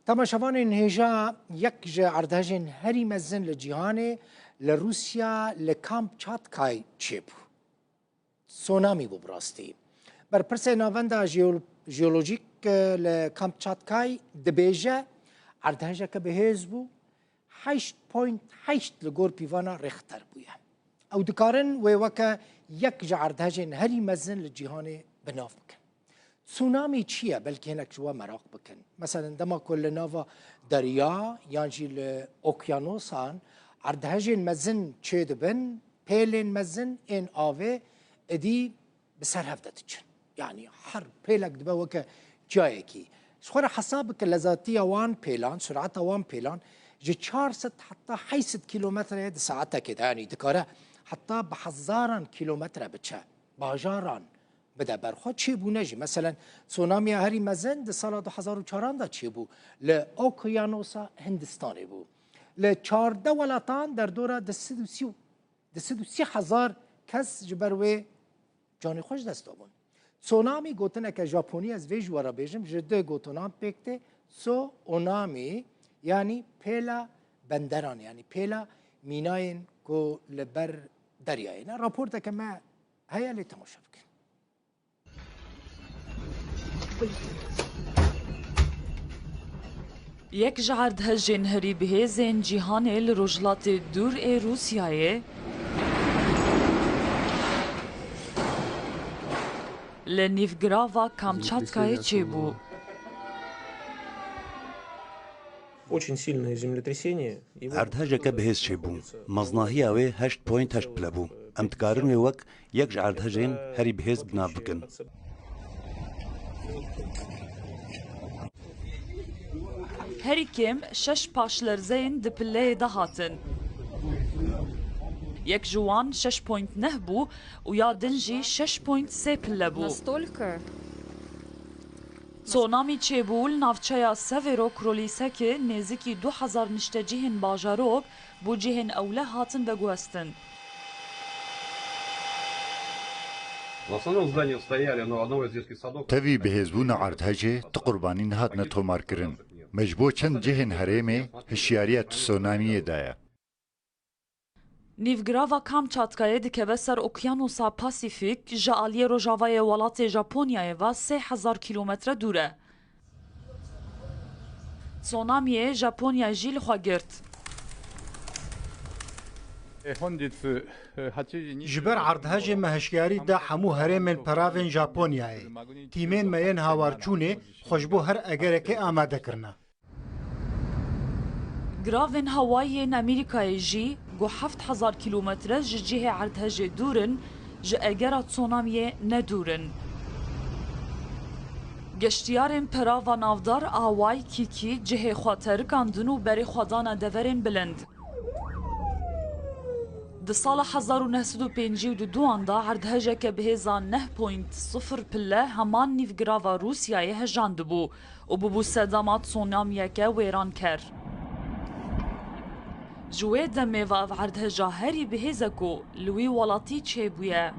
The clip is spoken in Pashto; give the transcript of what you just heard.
تماشاوان هجا یک جه اردهجن هری مزن لجیهانه لروسیا لکامپ چاتکای چیب سونامی بو براستی بر پرسه ناوندا جیولوژیک لکامپ چاتکای دبیجه اردهجه که بهز بو 8.8 لگور پیوانا رختر بویا او دکارن و وکا یک جه اردهجن هری مزن لجیهانه بناف بکن تسونامی چیه بلکه هناك جوا مراق بكن مثلا دما كل نافا دريا يانجي الاوكيانوسان اردهجين مزن تشيد بن بيلين مزن ان اوي ادي بسر هفدتچن يعني حر بيلك دبا وك جايكي شخورا حسابك اللذاتيه وان بيلان سرعتها وان بيلان جي 400 حتى 6 كيلومتر يد ساعتها كده يعني دكاره حتى بحزاران كيلومتر بتشا باجاران بده برخوا چی بو نجی مثلا تسونامی هری مزن ده سال 2004 دا چی بو لاوکیانوسا هندستانی بو ل 14 ولاتان در دوره ده 33000 کس جبروی جانی خوش دست آبون تسونامی گوتنه که ژاپنی از وی جوارا بیجم جده گوتنام پکته سو اونامی یعنی پیلا بندران یعنی پیلا میناین کو لبر دریای نه راپورت که ما هيا اللي تماشا بك یک جعرد هجین هری بهزین جیهان الرجلات دور ای روسیای لنیفگراوا کامچاتکای چی بو اردهجه بهز چی بو مزناهی اوی 8.8 پلبو امتکارن وک یک جعرد هجین هری بهز بنا بکن هری کم 6 پاشلرزین دپله دهاتن یک جوان 6.9 بو و یا دنجی 6.3 پله بو تسونامی چه بول نافچه سویرو کرولیسک نزدیکی 2000 نشتجیهن باجاروک بو جیهن اوله هاتن بگوستن تەوی بەهێزبوونە عەردهەجێ تقوربانی هاتنە تۆمارکردن مەجبۆ چەند جێهن هەرێمێ هشیاریە تسۆنامیەدایە نیڤگراوا کامچاتکایê dikeve ser Okyanusa Pasîfîk ji aliyê Rojavayê welatê Japonyayê ve 3000 kîlometre dûr e. Tsunamiyê Japonya jî li xwe girt. ji ber erdhejê me hişyarî da hemû herêmên peravên Japonyayê tîmên me yên hawarçûnê xwe ji bo her egerekê amade kirine. Gravên hewayên Amerîkayê jî got 7000 kîlometre ji cihê erdhejê dûrin ji egera tsunamiyê nedûrin. Geştiyarên perava navdar away kîkî cihê xwe terikandin û berê xwe dana deverên bilind. Di sala 1952 da erdhejeke bihêza 9.0 pille heman nîvgirava Rûsyayê hejandibû û bûbû sedema tsunamiyeke wêran ker. Ji wê demê ve ev erdheja herî bihêze ku li wî welatî çêbûye.